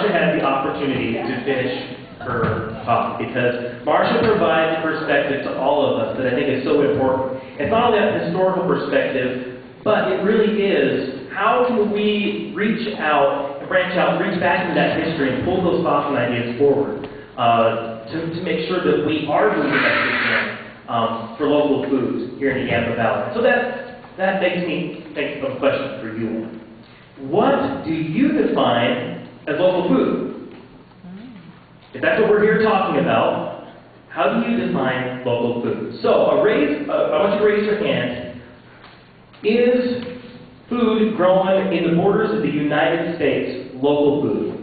Marcia has the opportunity to finish her talk, because Marcia provides perspective to all of us that I think is so important. It's not only a historical perspective, but it really is, how can we reach out, branch out, reach back into that history and pull those thoughts and ideas forward to make sure that we are doing the best we can for local foods here in the Yampa Valley. So that makes me think of a question for you all. What do you define as local food? If that's what we're here talking about, how do you define local food? So, I want you to raise your hand. Is food grown in the borders of the United States local food?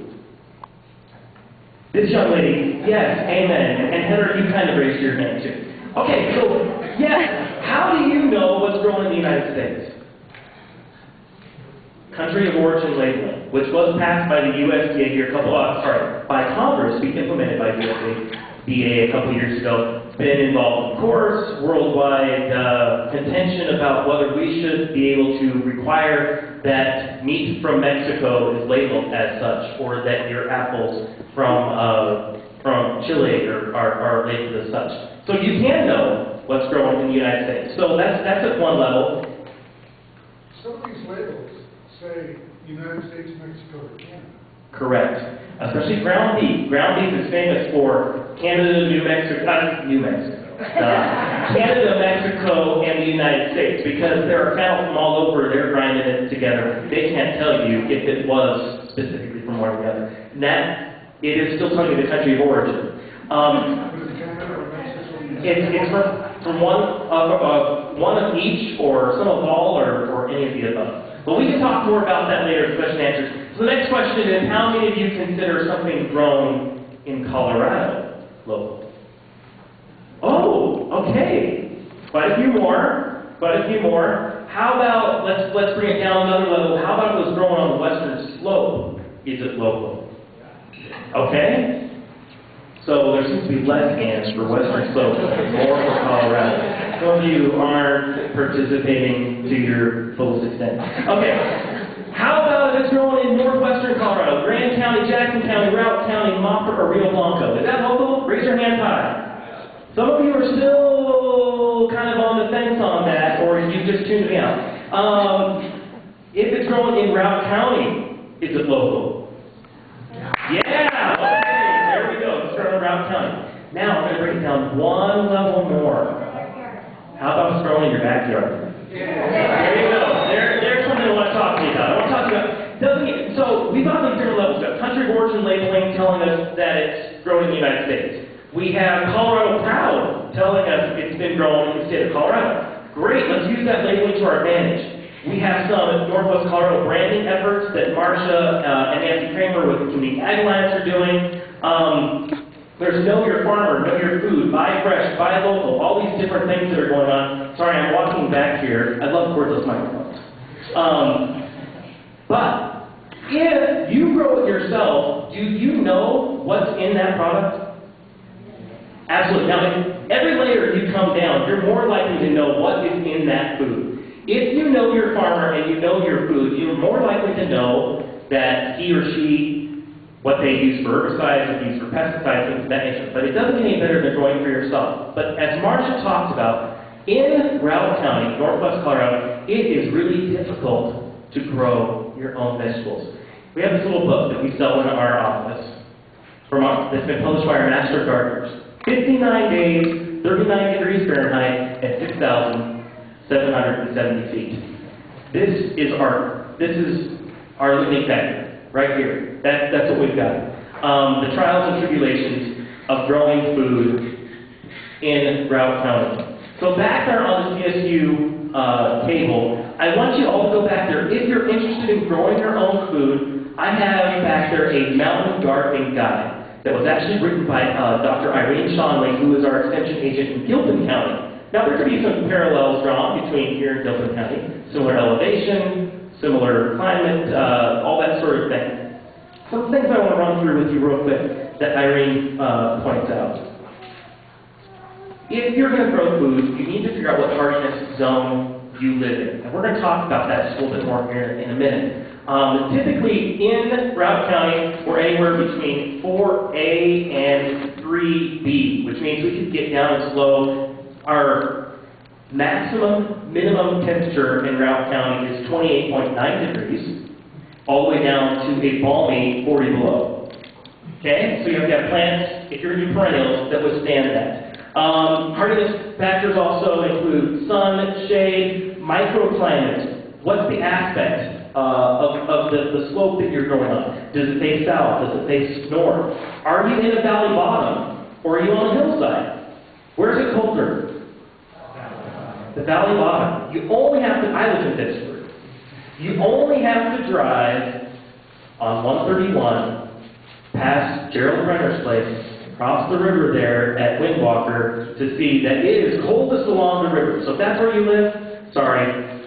This young lady, yes, amen. And Heather, you kind of raised your hand too. Okay, so, yes, how do you know what's grown in the United States? Country of origin labeling, which was passed by the USDA here by Congress, be implemented by USDA a couple years ago. Been involved, of course, worldwide contention about whether we should be able to require that meat from Mexico is labeled as such, or that your apples from Chile are labeled as such. So you can know what's grown in the United States. So that's at one level. Some of these labels say United States, Mexico, or Canada. Correct. Especially ground beef. Ground beef is famous for Canada, Canada, Mexico, and the United States, because there are cattle from all over, they're grinding it together. They can't tell you if it was specifically from one or the other. And that, it is still telling you the country of origin. It's from one of each, or some of all, or any of the above. But we can talk more about that later in question and answers. So the next question is, how many of you consider something grown in Colorado local? Oh, okay. Quite a few more. How about, let's bring it down another level. How about it was grown on the western slope? Is it local? Okay. So there seems to be less hands for western slope, more for Colorado. Some of you aren't participating to your fullest extent. Okay. How about if it's grown in northwestern Colorado? Grand County, Jackson County, Routt County, Moffett, or Rio Blanco. Is that local? Raise your hand high. Some of you are still kind of on the fence on that, or you just tuned me out. If it's grown in Routt County, is it local? Yeah! Okay, there we go. It's grown in Routt County. Now I'm going to break it down one level more. How about it's grown in your backyard? There you go. There's something I want to talk to you about. I want to talk to you about, so we've got these different levels. We've got country of origin labeling telling us that it's grown in the United States. We have Colorado Proud telling us it's been grown in the state of Colorado. Great, let's use that labeling to our advantage. We have some Northwest Colorado branding efforts that Marcia and Nancy Kramer with the Community Ag Alliance are doing. There's Know Your Farmer, Know Your Food, Buy Fresh, Buy Local, all these different things that are going on. Sorry, I'm walking back here. I'd love to cordless microphones. But if you grow it yourself, do you know what's in that product? Absolutely. Now, if every layer you come down, you're more likely to know what is in that food. If you know your farmer and you know your food, you're more likely to know that he or she, what they use for herbicides, what they use for pesticides, things of that nature. But it doesn't get any better than growing for yourself. But as Marcia talked about, in Routt County, northwest Colorado, it is really difficult to grow your own vegetables. We have this little book that we sell in our office that's been published by our master gardeners. 59 days, 39 degrees Fahrenheit, and 6,770 feet. This is our limiting factor. Right here. That's what we've got. The trials and tribulations of growing food in Routt County. So back there on the CSU table, I want you all to go back there. If you're interested in growing your own food, I have back there a mountain gardening guide that was actually written by Dr. Irene Shonley, who is our extension agent in Gilpin County. Now there could be some parallels drawn between here and Gilpin County. Similar elevation, similar climate, all that sort of thing. Some things I want to run through with you real quick that Irene points out. If you're going to grow food, you need to figure out what hardiness zone you live in. And we're going to talk about that just a little bit more here in a minute. Typically in Routt County, we're anywhere between 4A and 3B, which means we could get down as low. Our minimum temperature in Routt County is 28.9 degrees, all the way down to a balmy 40 below. Okay, so you have to have plants, if you're going to do perennials, that withstand that. Hardiness factors also include sun, shade, microclimate. What's the aspect of the slope that you're going on? Does it face south? Does it face north? Are you in a valley bottom? Or are you on a hillside? Where's it colder? The valley bottom. You only have to, I live in Pittsburgh. You only have to drive on 131 past Gerald Brenner's place, across the river there at Windwalker, to see that it is coldest along the river. So if that's where you live, sorry,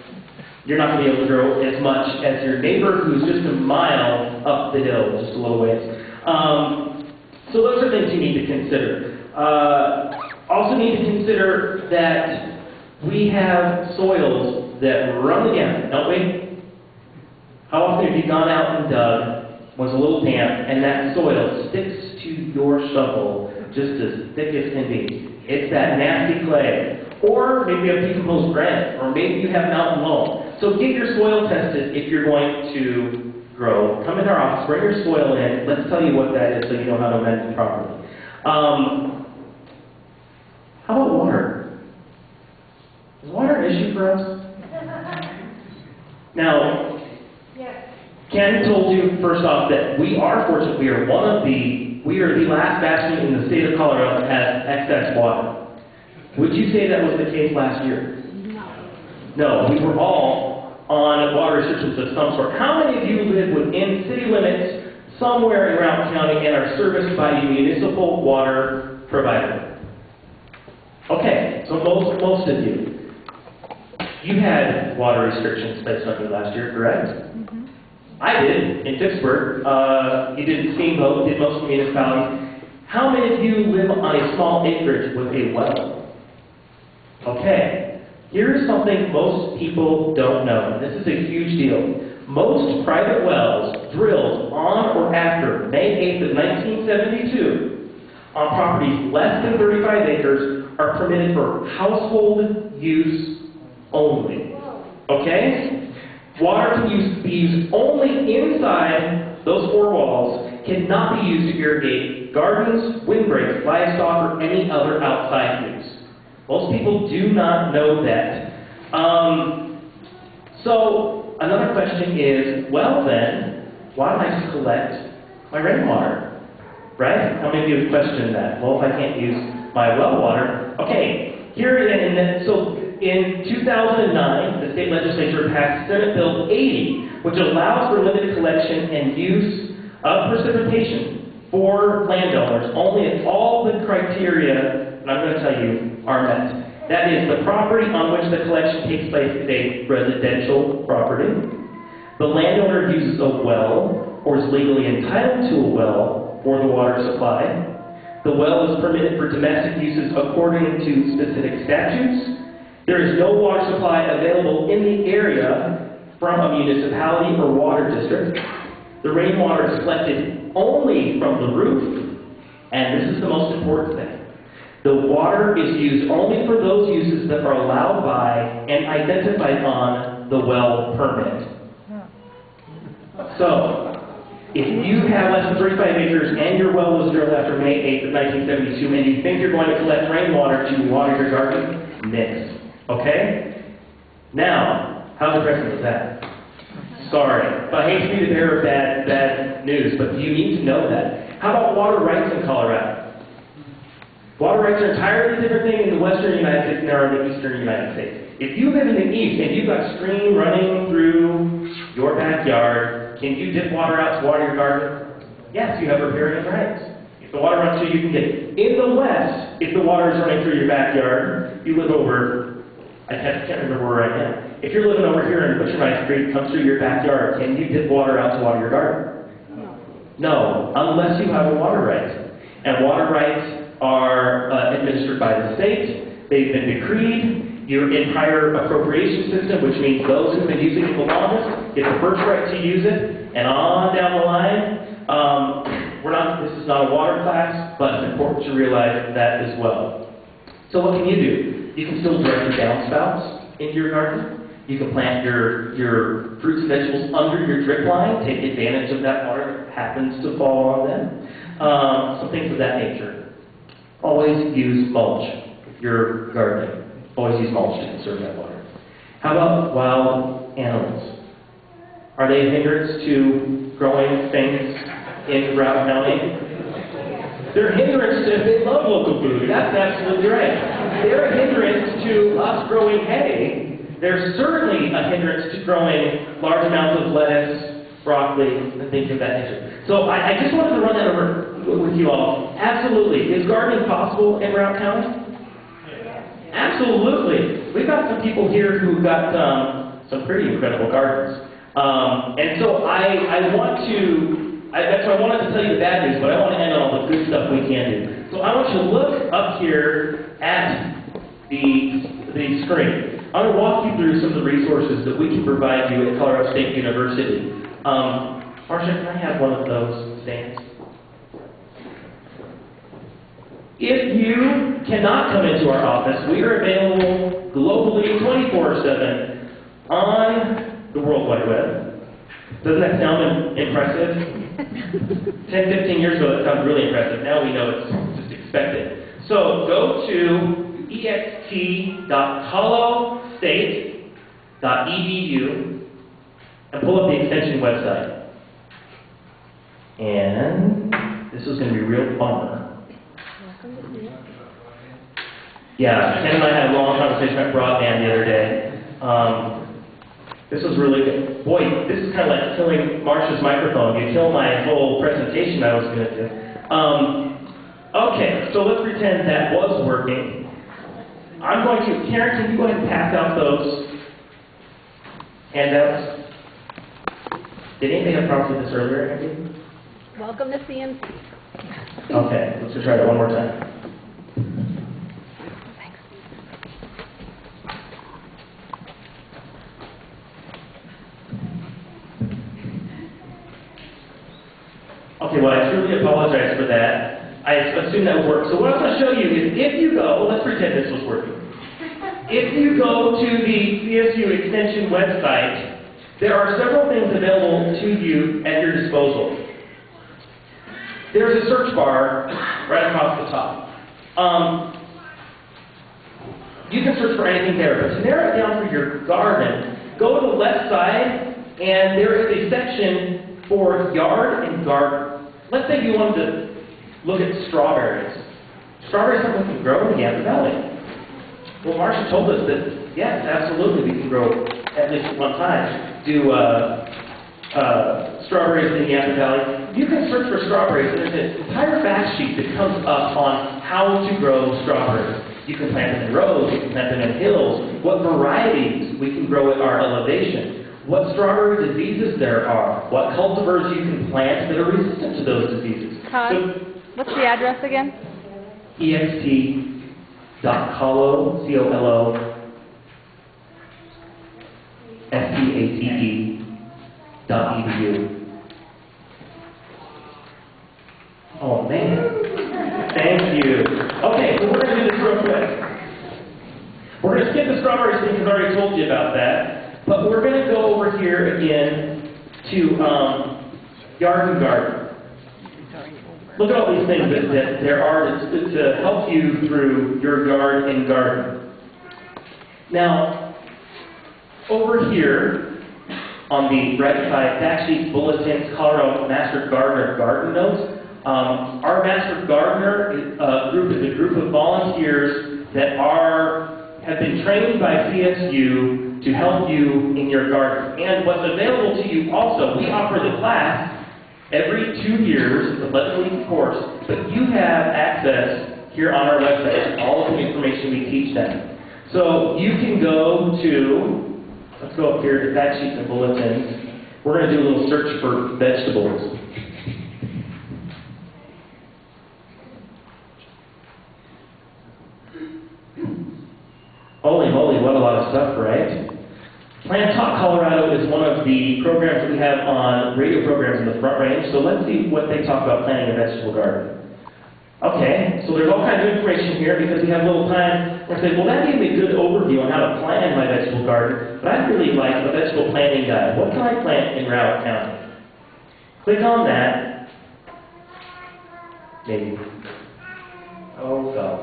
you're not going to be able to grow as much as your neighbor who's just a mile up the hill, just a little ways. So those are things you need to consider. Also need to consider that we have soils that run the gamut, don't we? How often have you gone out and dug, was a little damp, and that soil sticks to your shovel just as thick as can be? It's that nasty clay. Or maybe you have decomposed granite, or maybe you have mountain loam. So get your soil tested if you're going to grow. Come in our office, bring your soil in, let's tell you what that is so you know how to amend it properly. How about water? Is water an issue for us? Now, Ken told you first off that we are fortunate. We are the last bastion in the state of Colorado that has excess water. Would you say that was the case last year? No, we were all on water restrictions of some sort. How many of you live within city limits somewhere in Routt County and are serviced by a municipal water provider? Okay, so most of you. You had water restrictions placed on you last year, correct? I did, in Pittsburgh. You did in Steamboat, did most municipalities. How many of you live on a small acreage with a well? Okay, here's something most people don't know. This is a huge deal. Most private wells drilled on or after May 8th of 1972 on properties less than 35 acres are permitted for household use only. Okay? Water can be used only inside those four walls, cannot be used to irrigate gardens, windbreaks, livestock, or any other outside use. Most people do not know that. So, another question is, well then, why don't I just collect my rainwater? Right? How many of you have questioned that? Well, if I can't use my well water, okay, so in 2009, the state legislature passed Senate Bill 80, which allows for limited collection and use of precipitation for landowners only if all the criteria, and I'm going to tell you, are met. That is, the property on which the collection takes place is a residential property. The landowner uses a well or is legally entitled to a well for the water supply. The well is permitted for domestic uses according to specific statutes. There is no water supply available in the area from a municipality or water district. The rainwater is collected only from the roof, and this is the most important thing. The water is used only for those uses that are allowed by and identified on the well permit. So, if you have less than 35 acres and your well was drilled after May 8th of 1972 and you think you're going to collect rainwater to water your garden, nix. Okay? Now, how depressing is that? Sorry, but I hate to be the bearer of bad news, but you need to know that. How about water rights in Colorado? Water rights are an entirely different thing in the western United States than they are in the eastern United States. If you live in the east and you've got a stream running through your backyard, can you dip water out to water your garden? Yes, you have riparian rights. If the water runs through, you can get it. In the west, if the water is running through your backyard, you live over, I can't remember where right now. If you're living over here in Butcher Knife Creek, comes through your backyard, can you dip water out to water your garden? No, unless you have a water right. And water rights are administered by the state. They've been decreed. You're in prior appropriation system, which means those who've been using it the longest get the first right to use it, and on down the line. This is not a water class, but it's important to realize that as well. So what can you do? You can still direct your downspouts into your garden. You can plant your fruits and vegetables under your drip line, take advantage of that water that happens to fall on them. Some things of that nature. Always use mulch if you're gardening. Always use mulch to conserve that water. How about wild animals? Are they a hindrance to growing things in Routt County? They're a hindrance to, they love local food. That's absolutely right. They're a hindrance to us growing hay. They're certainly a hindrance to growing large amounts of lettuce, broccoli, and things of that nature. So I just wanted to run that over with you all. Absolutely. Is gardening possible in Routt County? Absolutely. We've got some people here who've got some pretty incredible gardens. And so that's why I wanted to tell you the bad news, but I want to end on all the good stuff we can do. So I want you to look up here at the screen. I'm going to walk you through some of the resources that we can provide you at Colorado State University. Marcia, can I have one of those stands? If you cannot come into our office, we are available globally 24/7 on the World Wide Web. Doesn't that sound impressive? 10, 15 years ago, that sounded really impressive. Now we know it's just expected. So go to ext.colostate.edu and pull up the extension website. And this is going to be a real bummer. Yeah, Ken and I had a long conversation about broadband the other day. This was really good. Boy, this is kind of like killing Marcia's microphone. You kill my whole presentation I was going to do. Okay, so let's pretend that was working. I'm going to, Karen, can you go ahead and pass out those handouts? Did anybody have problems with this earlier, Andy? Welcome to CMC. Okay, let's just try that one more time. Okay, well, I truly apologize for that. I assume that would work. So what I'm going to show you is if you go, let's pretend this was working. If you go to the CSU Extension website, there are several things available to you at your disposal. There's a search bar right across the top. You can search for anything there, but to narrow it down for your garden, go to the left side, and there is a section for yard and garden. Let's say you wanted to look at strawberries. Strawberries are something we can grow in the Yampa Valley. Well, Marcia told us that, yes, absolutely, we can grow, at least at one time, do strawberries in the Yampa Valley. You can search for strawberries. There's an entire fact sheet that comes up on how to grow strawberries. You can plant them in rows, you can plant them in hills, what varieties we can grow at our elevation, what strawberry diseases there are, what cultivars you can plant that are resistant to those diseases. Todd, what's the address again? ext.colostate.edu. Oh, man. Thank you. Okay, so we're going to do this real quick. We're going to skip the strawberries thing because I already told you about that. But we're going to go over here again to yard and garden. Look at all these things that there are to help you through your yard and garden. Now, over here on the right side, fact sheets, bulletins, Colorado Master Gardener Garden Notes. Our Master Gardener group is a group of volunteers that have been trained by CSU to help you in your garden. And what's available to you also, we offer the class every 2 years, it's an 11-week course, but you have access here on our website to all of the information we teach them. So you can go to, let's go up here to fact sheets and bulletins. We're going to do a little search for vegetables. Holy moly, what the programs that we have on radio programs in the Front Range. So let's see what they talk about planting a vegetable garden. Okay, so there's all kinds of information here because we have a little time. I say, well, that gave me a good overview on how to plan my vegetable garden, but I'd really like a vegetable planting guide. What can I plant in Routt County? Click on that. Maybe. Oh, God.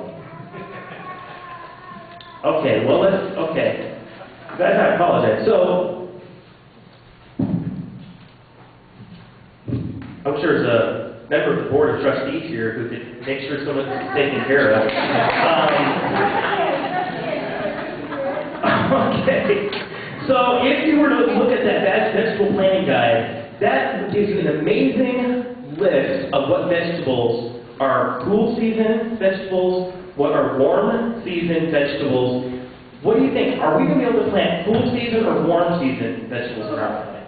Okay, well, okay. Guys, I apologize. So, I'm sure there's a member of the Board of Trustees here who could make sure someone's taken care of. Okay. So, if you were to look at that vegetable planting guide, that gives you an amazing list of what vegetables are cool season vegetables, what are warm season vegetables. What do you think? Are we going to be able to plant cool season or warm season vegetables in our plant?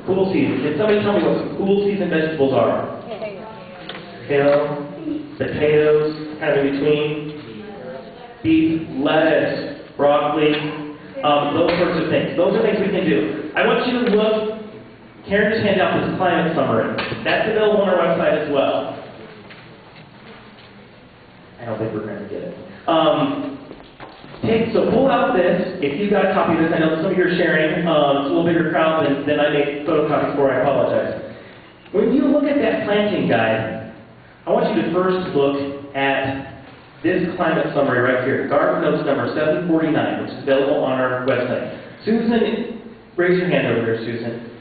Cool season. Can somebody tell me what cool season vegetables are? Kale, potatoes, kind of in between, beef, lettuce, broccoli, those sorts of things. Those are things we can do. I want you to look. Karen just handed out this climate summary. That's available on our website as well. I don't think we're going to get it. So pull out this. If you've got a copy of this, I know some of you are sharing. It's a little bigger crowd than I made photocopies for. I apologize. When you look at that planting guide, I want you to first look at this climate summary right here, Garden Notes number 749, which is available on our website. Susan, raise your hand over there, Susan.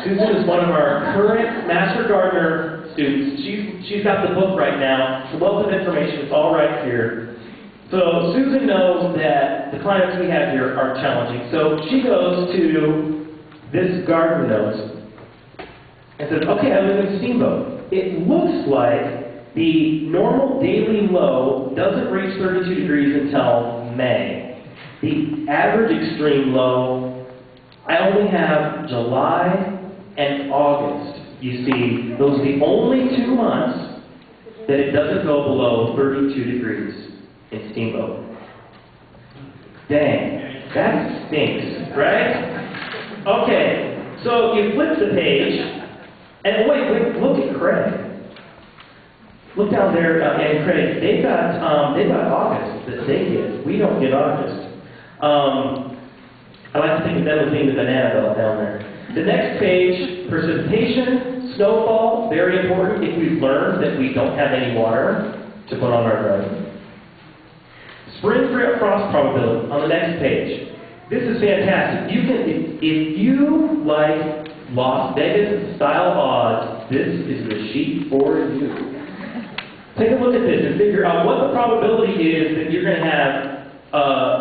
Susan is one of our current Master Gardener students. She's got the book right now. It's a wealth of information. It's all right here. So Susan knows that the climates we have here are challenging. So she goes to this Garden Notes and says, okay, I live in Steamboat. It looks like the normal daily low doesn't reach 32 degrees until May. The average extreme low, I only have July and August. You see, those are the only 2 months that it doesn't go below 32 degrees in Steamboat. Dang, that stinks, right? Okay, so you flip the page, and wait, look at Craig. Look down there, and Craig, they've got August that they get. We don't get August. I like to think of them as being the banana belt down there. The next page, precipitation, snowfall, very important if we've learned that we don't have any water to put on our garden. Spring frost probability on the next page. This is fantastic. You can, if you like Las Vegas style odds, this is the sheet for you. Take a look at this and figure out what the probability is that you're going to have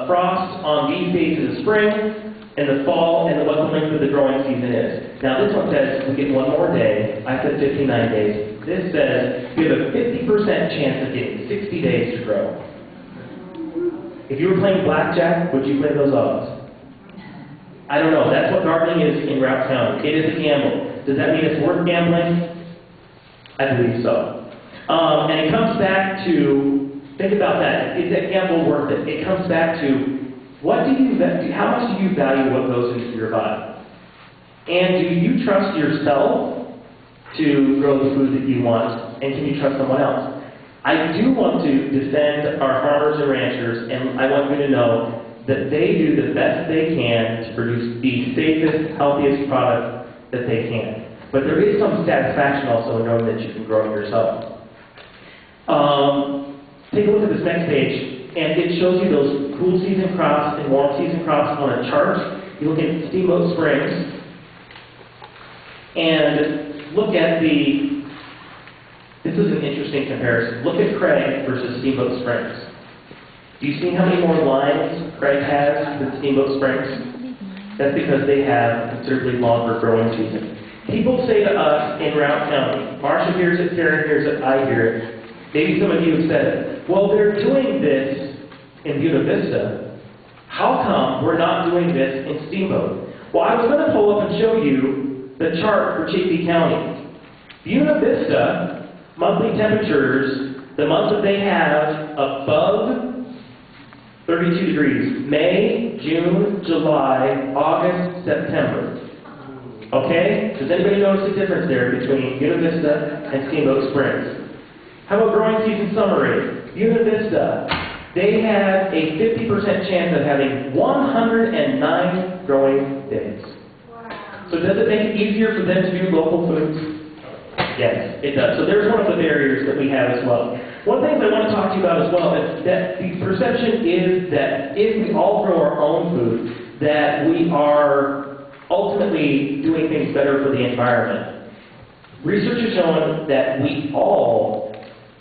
frost on these days in the spring, in the fall, and what the length of the growing season is. Now this one says we get one more day. I said 59 days. This says we have a 50% chance of getting 60 days to grow. If you were playing blackjack, would you play those odds? I don't know. That's what gardening is in Routt County. It is a gamble. Does that mean it's worth gambling? I believe so. And it comes back to, think about that. Is that gamble worth it? It comes back to, how much do you value what goes into your body? And do you trust yourself to grow the food that you want? And can you trust someone else? I do want to defend our farmers and ranchers, and I want you to know that they do the best they can to produce the safest, healthiest product that they can. But there is some satisfaction also in knowing that you can grow it yourself. Take a look at this next page, and it shows you those cool season crops and warm season crops on a chart. You look at Steamboat Springs, and look at this is an interesting comparison. Look at Craig versus Steamboat Springs. Do you see how many more lines Craig has than Steamboat Springs? That's because they have a considerably longer growing season. People say to us in Routt County, Marcia hears it, Karen hears it, I hear it. Maybe some of you have said it. Well, they're doing this in Buena Vista. How come we're not doing this in Steamboat? Well, I was going to pull up and show you the chart for Chaffee County. Buena Vista, monthly temperatures, the months that they have above 32 degrees, May, June, July, August, September. Okay? Does anybody notice the difference there between Buena Vista and Steamboat Springs? How about growing season summary? Buena Vista, they have a 50% chance of having 109 growing days. So does it make it easier for them to do local foods? Yes, it does. So there's one of the barriers that we have as well. One thing I want to talk to you about as well is that the perception is that if we all grow our own food, that we are ultimately doing things better for the environment. Research has shown that we all,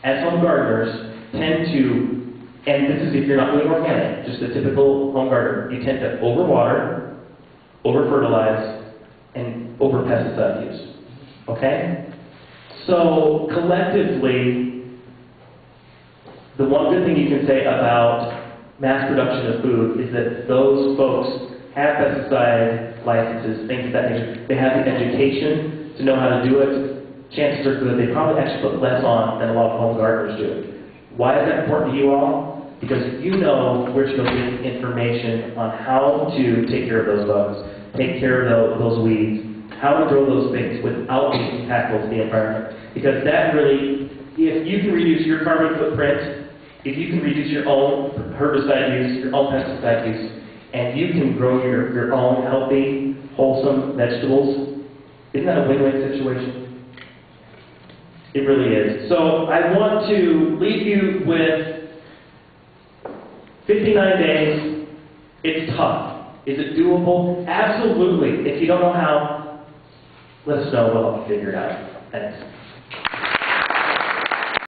as home gardeners, tend to, and this is if you're not doing organic, just a typical home gardener, you tend to overwater, over-fertilize, and over-pesticide use. Okay? So, collectively, the one good thing you can say about mass production of food is that those folks have pesticide licenses, things of that nature. They have the education to know how to do it. Chances are good they probably actually put less on than a lot of home gardeners do. Why is that important to you all? Because you know where to go get information on how to take care of those bugs, take care of those weeds, how to grow those things without being impactful to the environment. Because that really, if you can reduce your carbon footprint, if you can reduce your own herbicide use, your own pesticide use, and you can grow your own healthy, wholesome vegetables, isn't that a win-win situation? It really is. So I want to leave you with 59 days. It's tough. Is it doable? Absolutely. If you don't know how, let us know. We'll figure it out. Thanks.